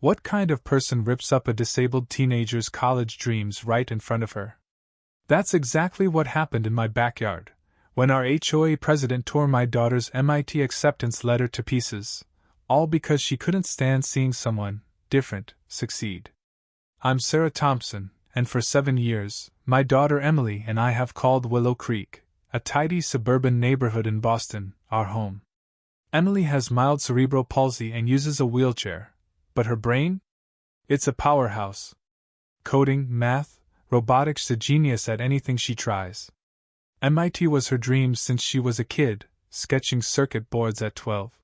What kind of person rips up a disabled teenager's college dreams right in front of her? That's exactly what happened in my backyard, when our HOA president tore my daughter's MIT acceptance letter to pieces, all because she couldn't stand seeing someone different succeed. I'm Sarah Thompson, and for 7 years, my daughter Emily and I have called Willow Creek, a tidy suburban neighborhood in Boston, our home. Emily has mild cerebral palsy and uses a wheelchair, but her brain? It's a powerhouse. Coding, math, robotics, a genius at anything she tries. MIT was her dream since she was a kid, sketching circuit boards at 12.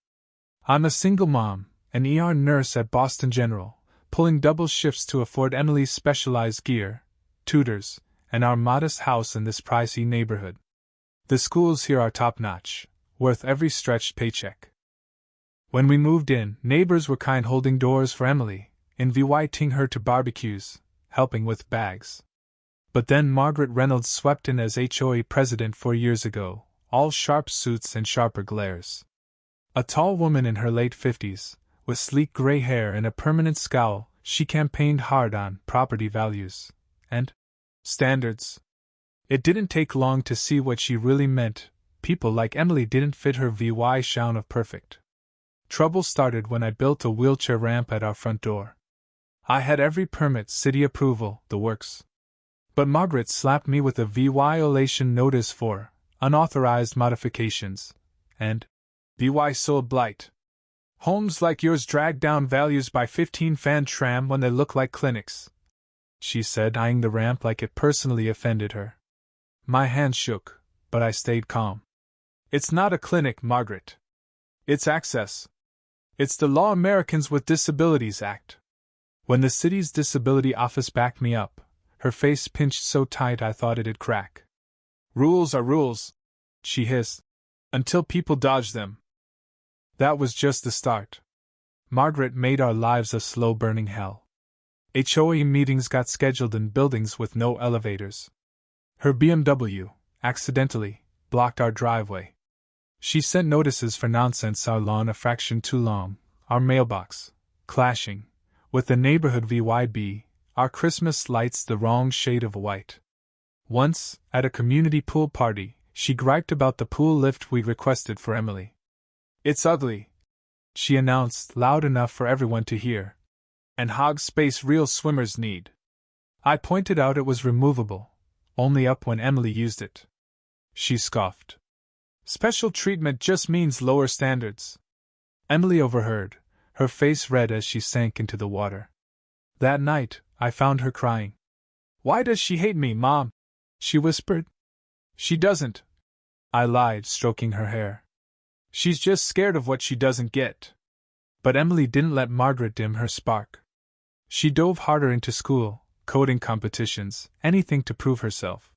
I'm a single mom, an ER nurse at Boston General, pulling double shifts to afford Emily's specialized gear, tutors, and our modest house in this pricey neighborhood. The schools here are top-notch, worth every stretched paycheck. When we moved in, neighbors were kind, holding doors for Emily, inviting her to barbecues, helping with bags. But then Margaret Reynolds swept in as HOA president 4 years ago, all sharp suits and sharper glares. A tall woman in her late 50s, with sleek gray hair and a permanent scowl, she campaigned hard on property values and standards. It didn't take long to see what she really meant. People like Emily didn't fit her vision of perfect. Trouble started when I built a wheelchair ramp at our front door. I had every permit, city approval, the works. But Margaret slapped me with a violation notice for unauthorized modifications, and sold blight. Homes like yours drag down values by 15 fan tram when they look like clinics, she said, eyeing the ramp like it personally offended her. My hand shook, but I stayed calm. It's not a clinic, Margaret. It's access. It's the Law Americans with Disabilities Act. When the city's disability office backed me up, her face pinched so tight I thought it'd crack. Rules are rules, she hissed, until people dodge them. That was just the start. Margaret made our lives a slow-burning hell. HOA meetings got scheduled in buildings with no elevators. Her BMW, accidentally, blocked our driveway. She sent notices for nonsense, our lawn a fraction too long, our mailbox, clashing, with the neighborhood VYB, our Christmas lights the wrong shade of white. Once, at a community pool party, she griped about the pool lift we requested for Emily. It's ugly, she announced loud enough for everyone to hear, and hogs space real swimmers need. I pointed out it was removable, only up when Emily used it. She scoffed. Special treatment just means lower standards. Emily overheard, her face red as she sank into the water. That night, I found her crying. Why does she hate me, Mom? She whispered. She doesn't, I lied, stroking her hair. She's just scared of what she doesn't get. But Emily didn't let Margaret dim her spark. She dove harder into school, coding competitions, anything to prove herself.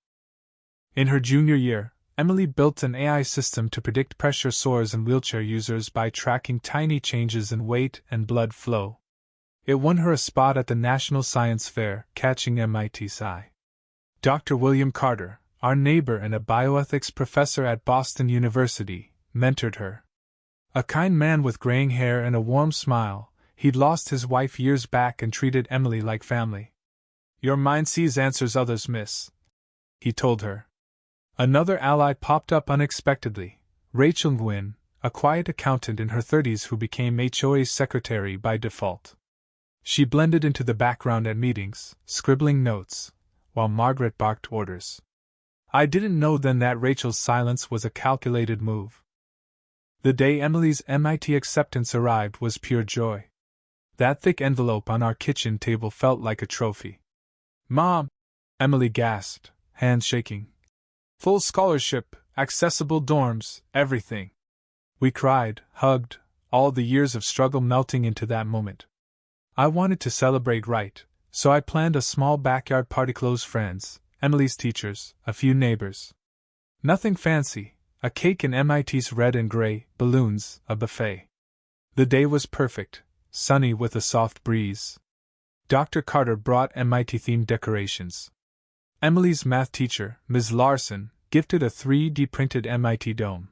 In her junior year, Emily built an AI system to predict pressure sores in wheelchair users by tracking tiny changes in weight and blood flow. It won her a spot at the National Science Fair, catching MIT's eye. Dr. William Carter, our neighbor and a bioethics professor at Boston University, mentored her. A kind man with graying hair and a warm smile, he'd lost his wife years back and treated Emily like family. Your mind sees answers others miss, he told her. Another ally popped up unexpectedly, Rachel Nguyen, a quiet accountant in her 30s who became HOA's secretary by default. She blended into the background at meetings, scribbling notes, while Margaret barked orders. I didn't know then that Rachel's silence was a calculated move. The day Emily's MIT acceptance arrived was pure joy. That thick envelope on our kitchen table felt like a trophy. Mom! Emily gasped, hands shaking. Full scholarship, accessible dorms, everything. We cried, hugged, all the years of struggle melting into that moment. I wanted to celebrate right, so I planned a small backyard party, close friends, Emily's teachers, a few neighbors. Nothing fancy. A cake in MIT's red and gray, balloons, a buffet. The day was perfect, sunny with a soft breeze. Dr. Carter brought MIT-themed decorations. Emily's math teacher, Ms. Larson, gifted a 3D printed MIT dome.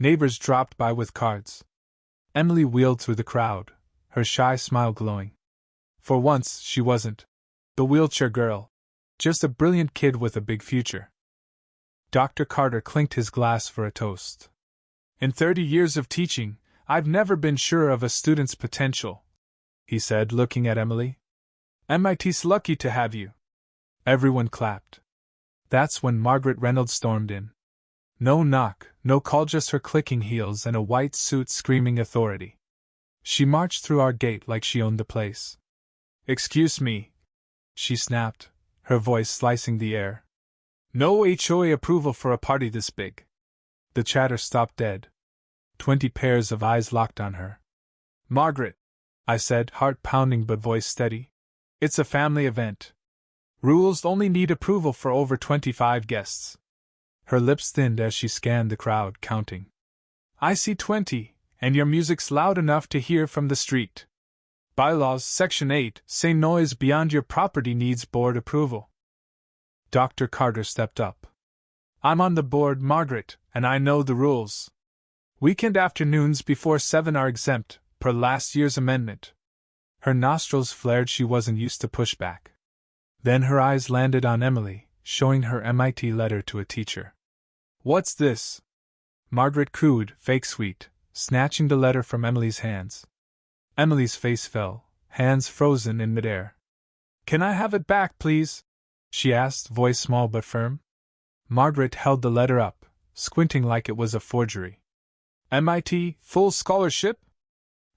Neighbors dropped by with cards. Emily wheeled through the crowd, her shy smile glowing. For once, she wasn't the wheelchair girl. Just a brilliant kid with a big future. Dr. Carter clinked his glass for a toast. In 30 years of teaching, I've never been sure of a student's potential, he said, looking at Emily. MIT's lucky to have you. Everyone clapped. That's when Margaret Reynolds stormed in. No knock, no call, just her clicking heels and a white suit screaming authority. She marched through our gate like she owned the place. Excuse me, she snapped, her voice slicing the air. No HOA approval for a party this big. The chatter stopped dead. 20 pairs of eyes locked on her. Margaret, I said, heart pounding but voice steady. It's a family event. Rules only need approval for over 25 guests. Her lips thinned as she scanned the crowd, counting. I see 20, and your music's loud enough to hear from the street. Bylaws, Section 8, say noise beyond your property needs board approval. Dr. Carter stepped up. I'm on the board, Margaret, and I know the rules. Weekend afternoons before 7 are exempt, per last year's amendment. Her nostrils flared. She wasn't used to pushback. Then her eyes landed on Emily, showing her MIT letter to a teacher. What's this? Margaret cooed, fake sweet, snatching the letter from Emily's hands. Emily's face fell, hands frozen in midair. Can I have it back, please? She asked, voice small but firm. Margaret held the letter up, squinting like it was a forgery. MIT, full scholarship?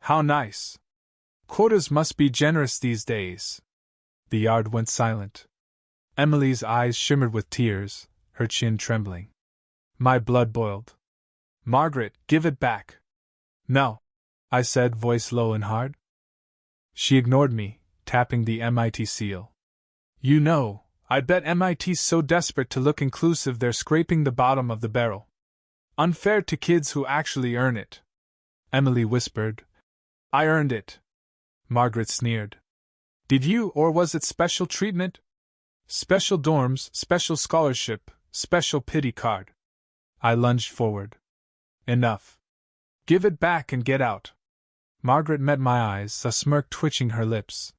How nice. Quotas must be generous these days. The yard went silent. Emily's eyes shimmered with tears, her chin trembling. My blood boiled. Margaret, give it back. No, I said, voice low and hard. She ignored me, tapping the MIT seal. You know, I bet MIT's so desperate to look inclusive they're scraping the bottom of the barrel. Unfair to kids who actually earn it. Emily whispered. I earned it. Margaret sneered. Did you, or was it special treatment? Special dorms, special scholarship, special pity card. I lunged forward. Enough. Give it back and get out. Margaret met my eyes, a smirk twitching her lips.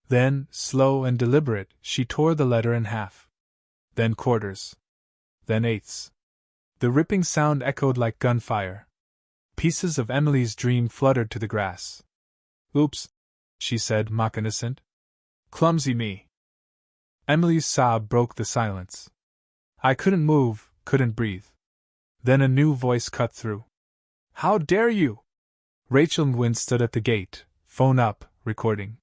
Then, slow and deliberate, she tore the letter in half. Then quarters. Then eighths. The ripping sound echoed like gunfire. Pieces of Emily's dream fluttered to the grass. Oops, she said, mock innocent. Clumsy me. Emily's sob broke the silence. I couldn't move, couldn't breathe. Then a new voice cut through. How dare you? Rachel Nguyen stood at the gate, phone up, recording.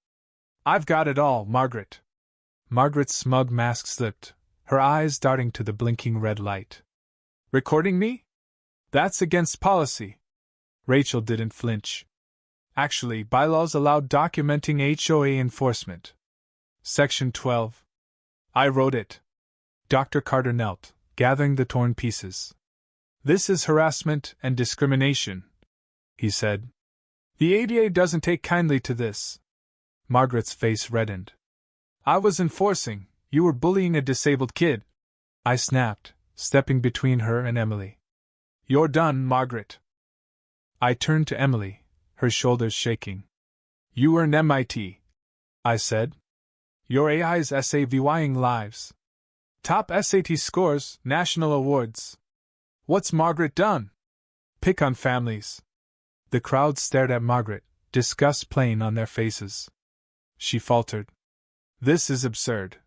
I've got it all, Margaret. Margaret's smug mask slipped, her eyes darting to the blinking red light. Recording me? That's against policy. Rachel didn't flinch. Actually, bylaws allowed documenting HOA enforcement. Section 12. I wrote it. Dr. Carter knelt, gathering the torn pieces. This is harassment and discrimination, he said. The ADA doesn't take kindly to this. Margaret's face reddened. I was enforcing. You were bullying a disabled kid. I snapped, stepping between her and Emily. You're done, Margaret. I turned to Emily, her shoulders shaking. You earned MIT, I said. Your AI's SAVYing lives. Top SAT scores, national awards. What's Margaret done? Pick on families. The crowd stared at Margaret, disgust plain on their faces. She faltered. This is absurd.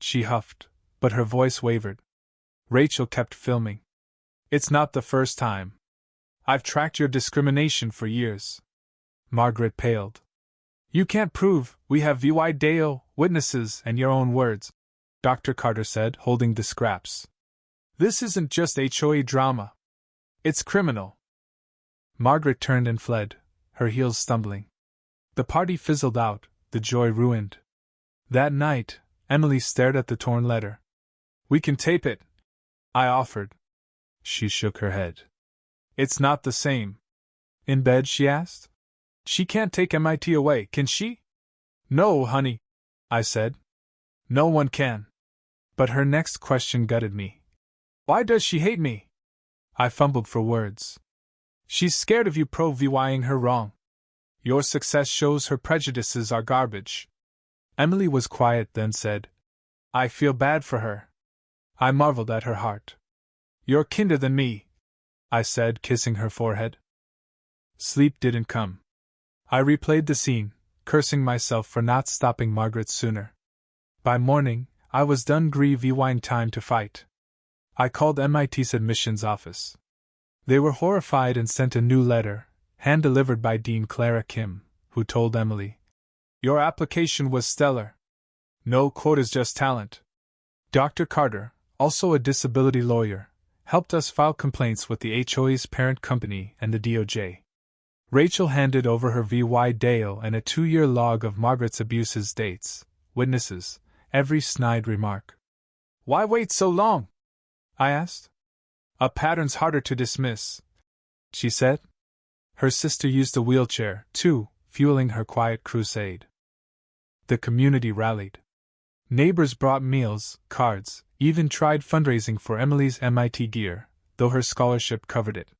She huffed, but her voice wavered. Rachel kept filming. It's not the first time. I've tracked your discrimination for years. Margaret paled. You can't prove. We have video, witnesses, and your own words, Dr. Carter said, holding the scraps. This isn't just HOA drama. It's criminal. Margaret turned and fled, her heels stumbling. The party fizzled out, the joy ruined. That night, Emily stared at the torn letter. We can tape it, I offered. She shook her head. It's not the same. In bed, she asked. She can't take MIT away, can she? No, honey, I said. No one can. But her next question gutted me. Why does she hate me? I fumbled for words. She's scared of you pro-VYing her wrong. Your success shows her prejudices are garbage. Emily was quiet, then said, I feel bad for her. I marveled at her heart. You're kinder than me, I said, kissing her forehead. Sleep didn't come. I replayed the scene, cursing myself for not stopping Margaret sooner. By morning, I was done grieving time to fight. I called MIT's admissions office. They were horrified and sent a new letter, hand-delivered by Dean Clara Kim, who told Emily, Your application was stellar. No quotas, just talent. Dr. Carter, also a disability lawyer, helped us file complaints with the HOA's parent company and the DOJ. Rachel handed over her VY Dale and a 2-year log of Margaret's abuses, dates, witnesses, every snide remark. Why wait so long? I asked. A pattern's harder to dismiss, she said. Her sister used a wheelchair, too, fueling her quiet crusade. The community rallied. Neighbors brought meals, cards, even tried fundraising for Emily's MIT gear, though her scholarship covered it.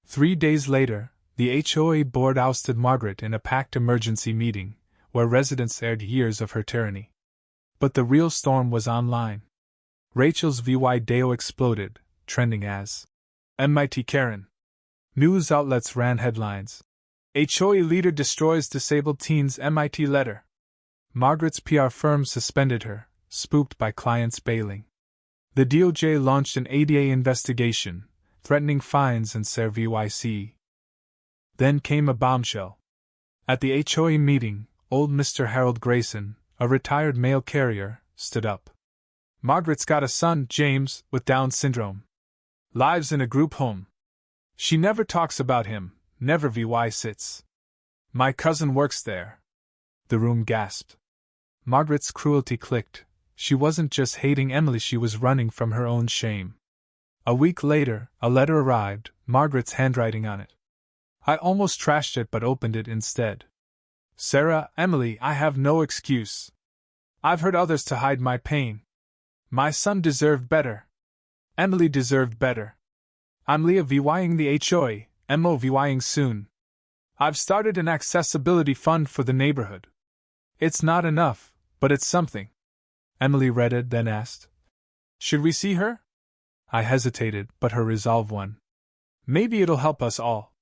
3 days later, the HOA board ousted Margaret in a packed emergency meeting, where residents aired years of her tyranny. But the real storm was online. Rachel's VY Deo exploded, trending as MIT Karen. News outlets ran headlines. HOA leader destroys disabled teen's MIT letter. Margaret's PR firm suspended her, spooked by clients bailing. The DOJ launched an ADA investigation, threatening fines and CERVYC. Then came a bombshell. At the HOA meeting, old Mr. Harold Grayson, a retired mail carrier, stood up. Margaret's got a son, James, with Down syndrome. Lives in a group home. She never talks about him, never VY sits. My cousin works there. The room gasped. Margaret's cruelty clicked. She wasn't just hating Emily, she was running from her own shame. A week later, a letter arrived, Margaret's handwriting on it. I almost trashed it but opened it instead. Sarah, Emily, I have no excuse. I've hurt others to hide my pain. My son deserved better. Emily deserved better. I'm Leah VYing the HOA, MO VYing soon. I've started an accessibility fund for the neighborhood. It's not enough, but it's something. Emily read it, then asked, Should we see her? I hesitated, but her resolve won. Maybe it'll help us all.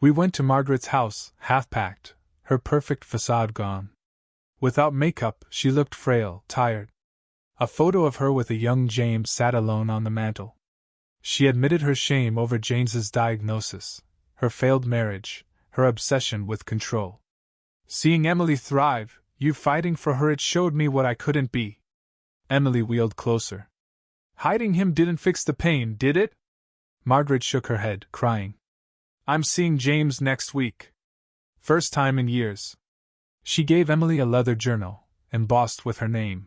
We went to Margaret's house, half-packed, her perfect facade gone. Without makeup, she looked frail, tired. A photo of her with a young James sat alone on the mantel. She admitted her shame over James's diagnosis, her failed marriage, her obsession with control. Seeing Emily thrive, you fighting for her, it showed me what I couldn't be. Emily wheeled closer. Hiding him didn't fix the pain, did it? Margaret shook her head, crying. I'm seeing James next week. First time in years. She gave Emily a leather journal, embossed with her name.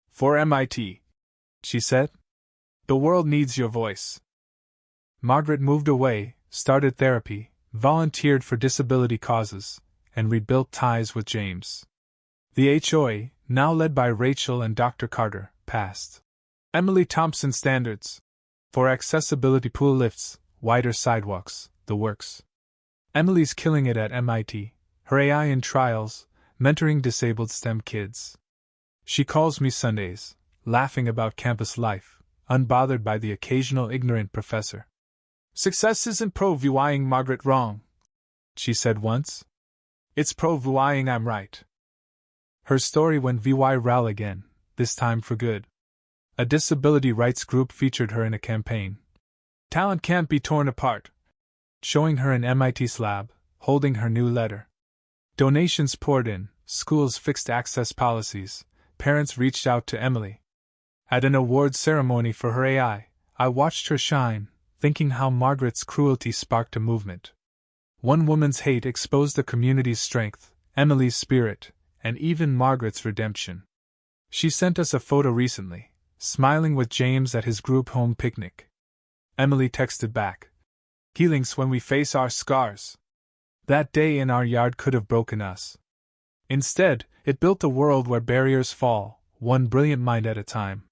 For MIT, she said. The world needs your voice. Margaret moved away, started therapy, volunteered for disability causes, and rebuilt ties with James. The HOA, now led by Rachel and Dr. Carter, passed Emily Thompson standards for accessibility, pool lifts, wider sidewalks, the works. Emily's killing it at MIT, her AI in trials, mentoring disabled STEM kids. She calls me Sundays, laughing about campus life, unbothered by the occasional ignorant professor. Success isn't pro-VYing Margaret wrong, she said once. It's pro-VYing I'm right. Her story went viral again, this time for good. A disability rights group featured her in a campaign. Talent can't be torn apart. Showing her an MIT slab, holding her new letter. Donations poured in, schools fixed access policies, parents reached out to Emily. At an awards ceremony for her AI, I watched her shine, thinking how Margaret's cruelty sparked a movement. One woman's hate exposed the community's strength, Emily's spirit, and even Margaret's redemption. She sent us a photo recently, smiling with James at his group home picnic. Emily texted back, Healing's when we face our scars. That day in our yard could have broken us. Instead, it built a world where barriers fall, one brilliant mind at a time.